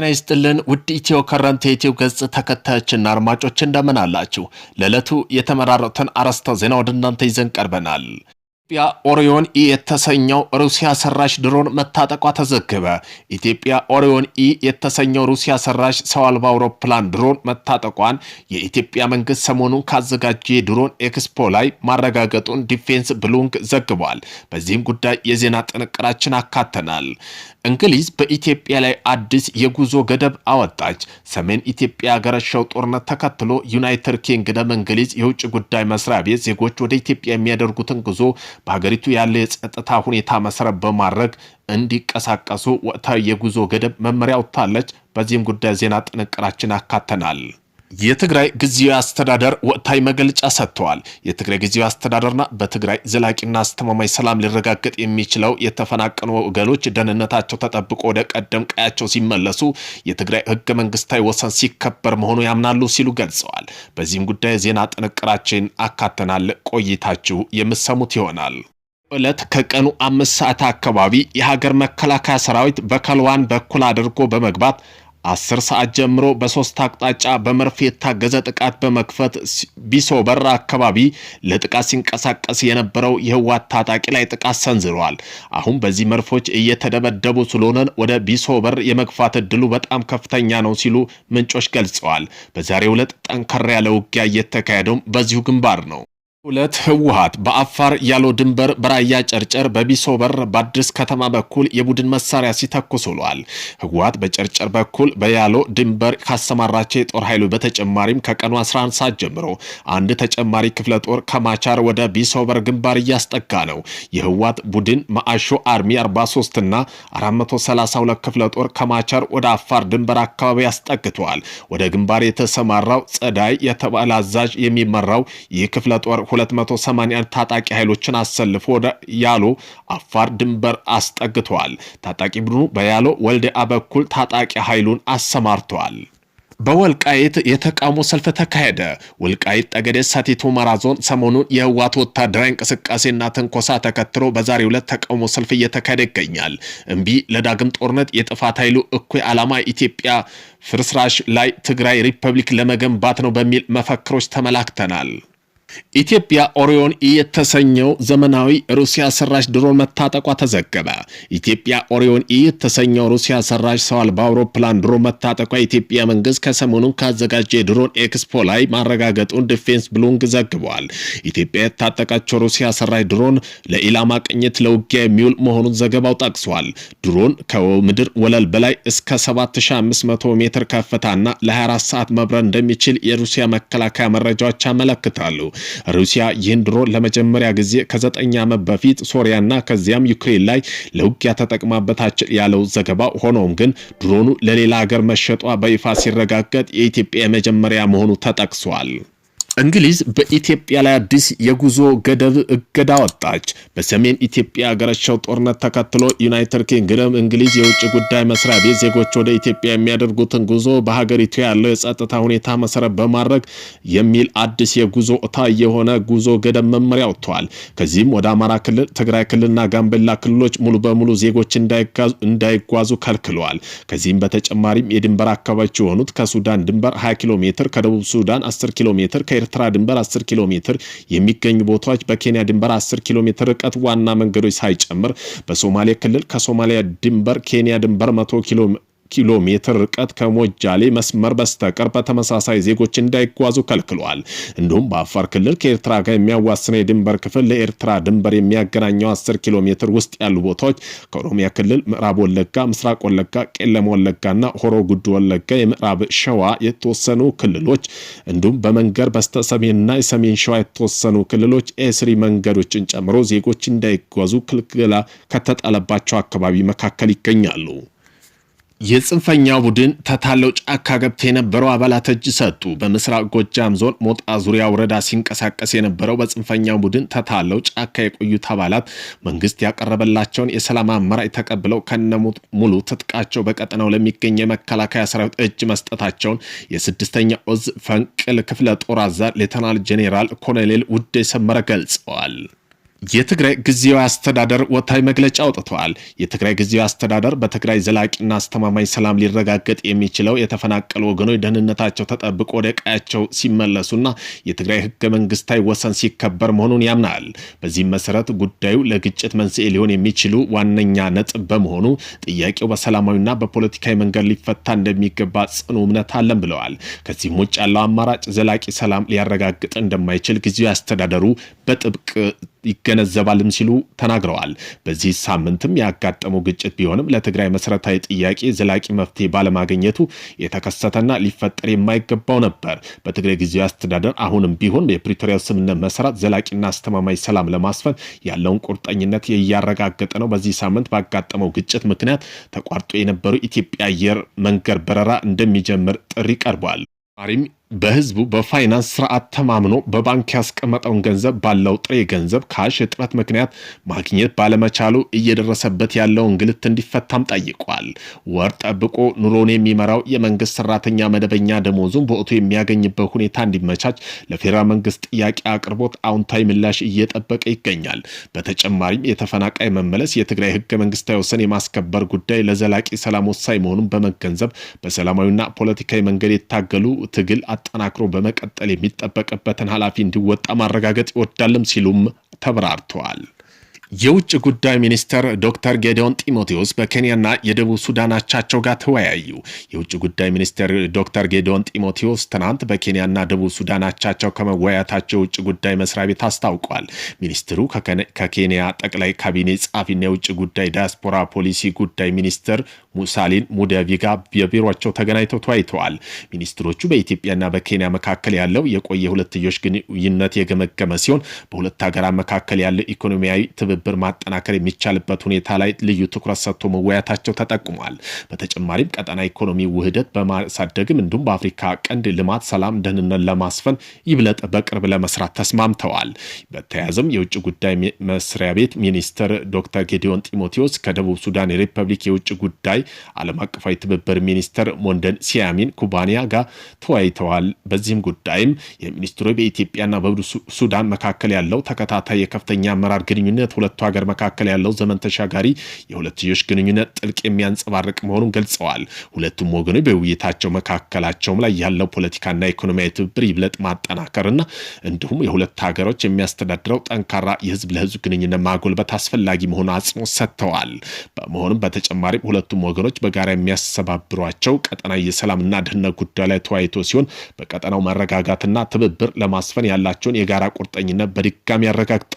ይስጥልን ውድ ኢትዮ ከረንት የዩቲዩብ ገጽ ተከታዮችና አድማጮች እንደምን አላችሁ? ለዕለቱ የተመራረጡትን አርዕስተ ዜና ወደ እናንተ ይዘን ቀርበናል። ኢትዮጵያ ኦሪዮን ኢ የተሰኘው ሩሲያ ሰራሽ ድሮን መታጠቋ ተዘገበ። ኢትዮጵያ ኦሪዮን ኢ የተሰኘው ሩሲያ ሰራሽ ሰው አልባ አውሮፕላን ድሮን መታጠቋን የኢትዮጵያ መንግስት ሰሞኑን ካዘጋጀ የድሮን ኤክስፖ ላይ ማረጋገጡን ዲፌንስ ብሉንግ ዘግቧል። በዚህም ጉዳይ የዜና ጥንቅራችን አካተናል። እንግሊዝ በኢትዮጵያ ላይ አዲስ የጉዞ ገደብ አወጣች። ሰሜን ኢትዮጵያ ያገረሸው ጦርነት ተከትሎ ዩናይትድ ኪንግደም እንግሊዝ የውጭ ጉዳይ መስሪያ ቤት ዜጎች ወደ ኢትዮጵያ የሚያደርጉትን ጉዞ በሀገሪቱ ያለ የጸጥታ ሁኔታ መሰረት በማድረግ እንዲቀሳቀሱ ወቅታዊ የጉዞ ገደብ መመሪያ አውጥታለች። በዚህም ጉዳይ ዜና ጥንቅራችን አካተናል። የትግራይ ጊዜያዊ አስተዳደር ወቅታዊ መግለጫ ሰጥቷል። የትግራይ ጊዜያዊ አስተዳደርና በትግራይ ዘላቂና አስተማማኝ ሰላም ሊረጋገጥ የሚችለው የተፈናቀሉ ወገኖች ደህንነታቸው ተጠብቆ ወደ ቀደም ቀያቸው ሲመለሱ የትግራይ ህገ መንግስታዊ ወሰን ሲከበር መሆኑ ያምናሉ ሲሉ ገልጸዋል። በዚህም ጉዳይ ዜና ጥንቅራችን አካተናል። ቆይታችሁ የምትሰሙት ይሆናል። ዕለት ከቀኑ 5 ሰዓት አካባቢ የሀገር መከላከያ ሰራዊት በከልዋን በኩል አድርጎ በመግባት 10 ሰዓት ጀምሮ በሶስት አቅጣጫ በመርፌ የታገዘ ጥቃት በመክፈት ቢሶበር አካባቢ ለጥቃት ሲንቀሳቀስ የነበረው የህወሓት ታጣቂ ላይ ጥቃት ሰንዝሯል። አሁን በዚህ መርፎች እየተደበደቡ ስለሆነ ወደ ቢሶበር የመግፋት እድሉ በጣም ከፍተኛ ነው ሲሉ ምንጮች ገልጸዋል። በዛሬው ዕለት ጠንከር ያለ ውጊያ እየተካሄደው በዚሁ ግንባር ነው። ሁለት ህወሓት በአፋር ያለው ድንበር በራያ ጨርጨር በቢሶበር በአዲስ ከተማ በኩል የቡድን መሳሪያ ሲተኩስ ውሏል። ህወሓት በጨርጨር በኩል በያሎ ድንበር ካሰማራቸው የጦር ኃይሉ በተጨማሪም ከቀኑ 11 ሰዓት ጀምሮ አንድ ተጨማሪ ክፍለ ጦር ከማቻር ወደ ቢሶበር ግንባር እያስጠጋ ነው። የህወሓት ቡድን ማአሾ አርሚ 43 እና 432 ክፍለ ጦር ከማቻር ወደ አፋር ድንበር አካባቢ ያስጠግቷል። ወደ ግንባር የተሰማራው ጸዳይ የተባለ አዛዥ የሚመራው ይህ ክፍለ ጦር 280 ታጣቂ ኃይሎችን አሰልፎ ወደ ያሎ አፋር ድንበር አስጠግቷል። ታጣቂ ቡድኑ በያሎ ወልዲያ በኩል ታጣቂ ኃይሉን አሰማርቷል። በወልቃይት የተቃውሞ ሰልፍ ተካሄደ። ወልቃይት ጠገዴ ሰቲት ሁመራ ዞን ሰሞኑን የህወሓት ወታደራዊ እንቅስቃሴና ትንኮሳ ተከትሎ በዛሬው ዕለት ተቃውሞ ሰልፍ እየተካሄደ ይገኛል። እምቢ ለዳግም ጦርነት የጥፋት ኃይሉ እኩይ ዓላማ ኢትዮጵያ ፍርስራሽ ላይ ትግራይ ሪፐብሊክ ለመገንባት ነው በሚል መፈክሮች ተመላክተናል። ኢትዮጵያ ኦሪዮን ኢ የተሰኘው ዘመናዊ ሩሲያ ሰራሽ ድሮን መታጠቋ ተዘገበ። ኢትዮጵያ ኦሪዮን ኢ የተሰኘው ሩሲያ ሰራሽ ሰው አልባ አውሮፕላን ድሮን መታጠቋ የኢትዮጵያ መንግስት ከሰሞኑን ካዘጋጀ ድሮን ኤክስፖ ላይ ማረጋገጡን ዲፌንስ ብሉንግ ዘግቧል። ኢትዮጵያ የታጠቀችው ሩሲያ ሰራሽ ድሮን ለኢላማ ቅኝት ለውጊያ የሚውል መሆኑን ዘገባው ጠቅሷል። ድሮን ከምድር ወለል በላይ እስከ 7500 ሜትር ከፍታና ለ24 ሰዓት መብረር እንደሚችል የሩሲያ መከላከያ መረጃዎች ያመለክታሉ። ሩሲያ ይህን ድሮን ለመጀመሪያ ጊዜ ከ9 ዓመት በፊት ሶሪያና ከዚያም ዩክሬን ላይ ለውጊያ ተጠቅማበታች ያለው ዘገባው፣ ሆኖም ግን ድሮኑ ለሌላ ሀገር መሸጧ በይፋ ሲረጋገጥ የኢትዮጵያ የመጀመሪያ መሆኑ ተጠቅሷል። እንግሊዝ በኢትዮጵያ ላይ አዲስ የጉዞ ገደብ እገዳ ወጣች። በሰሜን ኢትዮጵያ ያገረሸው ጦርነት ተከትሎ ዩናይትድ ኪንግደም እንግሊዝ የውጭ ጉዳይ መስሪያ ቤት ዜጎች ወደ ኢትዮጵያ የሚያደርጉትን ጉዞ በሀገሪቱ ያለው የጸጥታ ሁኔታ መሰረት በማድረግ የሚል አዲስ የጉዞ የሆነ ጉዞ ገደብ መመሪያ ወጥቷል። ከዚህም ወደ አማራ ክልል፣ ትግራይ ክልልና ጋምቤላ ክልሎች ሙሉ በሙሉ ዜጎች እንዳይጓዙ ከልክለዋል። ከዚህም በተጨማሪም የድንበር አካባቢዎች የሆኑት ከሱዳን ድንበር 20 ኪሎ ሜትር፣ ከደቡብ ሱዳን 10 ኪሎ ሜትር፣ ኤርትራ ድንበር 10 ኪሎ ሜትር የሚገኙ ቦታዎች በኬንያ ድንበር 10 ኪሎ ሜትር ርቀት ዋና መንገዶች ሳይጨምር በሶማሌ ክልል ከሶማሊያ ድንበር ኬንያ ድንበር 100 ኪሎ ሜትር ርቀት ከሞጃሌ መስመር በስተቀር በተመሳሳይ ዜጎች እንዳይጓዙ ከልክሏል። እንዲሁም በአፋር ክልል ከኤርትራ ጋር የሚያዋስነው የድንበር ክፍል ለኤርትራ ድንበር የሚያገናኘው 10 ኪሎ ሜትር ውስጥ ያሉ ቦታዎች ከኦሮሚያ ክልል ምዕራብ ወለጋ፣ ምስራቅ ወለጋ፣ ቄለም ወለጋና ሆሮ ጉዱ ወለጋ፣ የምዕራብ ሸዋ የተወሰኑ ክልሎች እንዲሁም በመንገር በስተሰሜንና የሰሜን ሸዋ የተወሰኑ ክልሎች ኤስሪ መንገዶችን ጨምሮ ዜጎች እንዳይጓዙ ክልክላ ከተጣለባቸው አካባቢ መካከል ይገኛሉ። የጽንፈኛው ቡድን ተታለው ጫካ ገብቶ የነበረው አባላት እጅ ሰጡ። በምስራቅ ጎጃም ዞን ሞጣ ዙሪያ ወረዳ ሲንቀሳቀስ የነበረው በጽንፈኛው ቡድን ተታለው ጫካ የቆዩት አባላት መንግስት ያቀረበላቸውን የሰላም አማራጭ ተቀብለው ከነሙሉ ትጥቃቸው በቀጠናው ለሚገኝ የመከላከያ ሰራዊት እጅ መስጠታቸውን የ6ኛ ኦዝ ፈንቅል ክፍለ ጦር አዛዥ ሌተናል ጄኔራል ኮሎኔል ውዴ ሰመረ ገልጸዋል። የትግራይ ጊዜያዊ አስተዳደር ወታደራዊ መግለጫ አውጥቷል። የትግራይ ጊዜያዊ አስተዳደር በትግራይ ዘላቂና አስተማማኝ ሰላም ሊረጋገጥ የሚችለው የተፈናቀሉ ወገኖች ደህንነታቸው ተጠብቆ ወደ ቀያቸው ሲመለሱና የትግራይ ህገ መንግስታዊ ወሰን ሲከበር መሆኑን ያምናል። በዚህም መሰረት ጉዳዩ ለግጭት መንስኤ ሊሆን የሚችሉ ዋነኛ ነጥብ በመሆኑ ጥያቄው በሰላማዊና በፖለቲካዊ መንገድ ሊፈታ እንደሚገባ ጽኑ እምነት አለን ብለዋል። ከዚህም ውጭ ያለው አማራጭ ዘላቂ ሰላም ሊያረጋግጥ እንደማይችል ጊዜያዊ አስተዳደሩ በጥብቅ ይገነዘባልም ሲሉ ተናግረዋል። በዚህ ሳምንትም ያጋጠመው ግጭት ቢሆንም ለትግራይ መሰረታዊ ጥያቄ ዘላቂ መፍትሄ ባለማግኘቱ የተከሰተና ሊፈጠር የማይገባው ነበር። በትግራይ ጊዜያዊ አስተዳደር አሁንም ቢሆን የፕሪቶሪያው ስምምነት መሰረት ዘላቂና አስተማማኝ ሰላም ለማስፈን ያለውን ቁርጠኝነት እያረጋገጠ ነው። በዚህ ሳምንት ባጋጠመው ግጭት ምክንያት ተቋርጦ የነበረው ኢትዮጵያ አየር መንገድ በረራ እንደሚጀምር ጥሪ ቀርቧል። በህዝቡ በፋይናንስ ስርዓት ተማምኖ በባንክ ያስቀመጠውን ገንዘብ ባለው ጥሬ ገንዘብ ካሽ እጥረት ምክንያት ማግኘት ባለመቻሉ እየደረሰበት ያለው እንግልት እንዲፈታም ጠይቋል። ወር ጠብቆ ኑሮን የሚመራው የመንግስት ሰራተኛ መደበኛ ደሞዙን በወቅቱ የሚያገኝበት ሁኔታ እንዲመቻች ለፌዴራል መንግስት ጥያቄ አቅርቦት አዎንታዊ ምላሽ እየጠበቀ ይገኛል። በተጨማሪም የተፈናቃይ መመለስ፣ የትግራይ ህገ መንግስታዊ ወሰን የማስከበር ጉዳይ ለዘላቂ ሰላም ወሳኝ መሆኑን በመገንዘብ በሰላማዊና ፖለቲካዊ መንገድ የታገሉ ትግል አጠናክሮ በመቀጠል የሚጠበቅበትን ኃላፊ እንዲወጣ ማረጋገጥ ይወዳልም ሲሉም ተብራርተዋል። የውጭ ጉዳይ ሚኒስትር ዶክተር ጌዲዮን ጢሞቴዎስ በኬንያና የደቡብ ሱዳን አቻቸው ጋር ተወያዩ። የውጭ ጉዳይ ሚኒስትር ዶክተር ጌዲዮን ጢሞቴዎስ ትናንት በኬንያና ደቡብ ሱዳን አቻቸው ከመወያየታቸው የውጭ ጉዳይ መስሪያ ቤት አስታውቋል። ሚኒስትሩ ከኬንያ ጠቅላይ ካቢኔ ጸሐፊና የውጭ ጉዳይ ዳያስፖራ ፖሊሲ ጉዳይ ሚኒስትር ሙሳሊን ሙደቪ ጋር በቢሮቸው ተገናኝተው ተወያይተዋል። ሚኒስትሮቹ በኢትዮጵያና በኬንያ መካከል ያለው የቆየ ሁለትዮሽ ግንኙነት የገመገመ ሲሆን በሁለት ሀገራት መካከል ያለው ኢኮኖሚያዊ ትብብር ማጠናከር የሚቻልበት ሁኔታ ላይ ልዩ ትኩረት ሰጥቶ መወያየታቸው ተጠቁሟል። በተጨማሪም ቀጠና ኢኮኖሚ ውህደት በማሳደግም እንዲሁም በአፍሪካ ቀንድ ልማት፣ ሰላም፣ ደህንነት ለማስፈን ይብለጥ በቅርብ ለመስራት ተስማምተዋል። በተያያዘም የውጭ ጉዳይ መስሪያ ቤት ሚኒስትር ዶክተር ጌዲዮን ጢሞቴዎስ ከደቡብ ሱዳን ሪፐብሊክ የውጭ ጉዳይ ዓለም አቀፋዊ ትብብር ሚኒስትር ሞንደን ሲያሚን ኩባንያ ጋር ተወያይተዋል። በዚህም ጉዳይም የሚኒስትሩ በኢትዮጵያና በደቡብ ሱዳን መካከል ያለው ተከታታይ የከፍተኛ አመራር ግንኙነት ሁለቱ ሀገር መካከል ያለው ዘመን ተሻጋሪ የሁለትዮሽ ግንኙነት ጥልቅ የሚያንጸባርቅ መሆኑን ገልጸዋል። ሁለቱም ወገኖች በውይይታቸው መካከላቸውም ላይ ያለው ፖለቲካና ኢኮኖሚያዊ ትብብር ይብለጥ ማጠናከርና እንዲሁም የሁለት ሀገሮች የሚያስተዳድረው ጠንካራ የህዝብ ለህዝብ ግንኙነት ማጎልበት አስፈላጊ መሆኑ አጽንኦት ሰጥተዋል። በመሆኑም በተጨማሪም ሁለቱም ወገኖች በጋራ የሚያስተባብሯቸው ቀጠናዊ የሰላምና ደህንነት ጉዳይ ላይ ተወያይቶ ሲሆን በቀጠናው መረጋጋትና ትብብር ለማስፈን ያላቸውን የጋራ ቁርጠኝነት በድጋሚ ያረጋግጠዋል።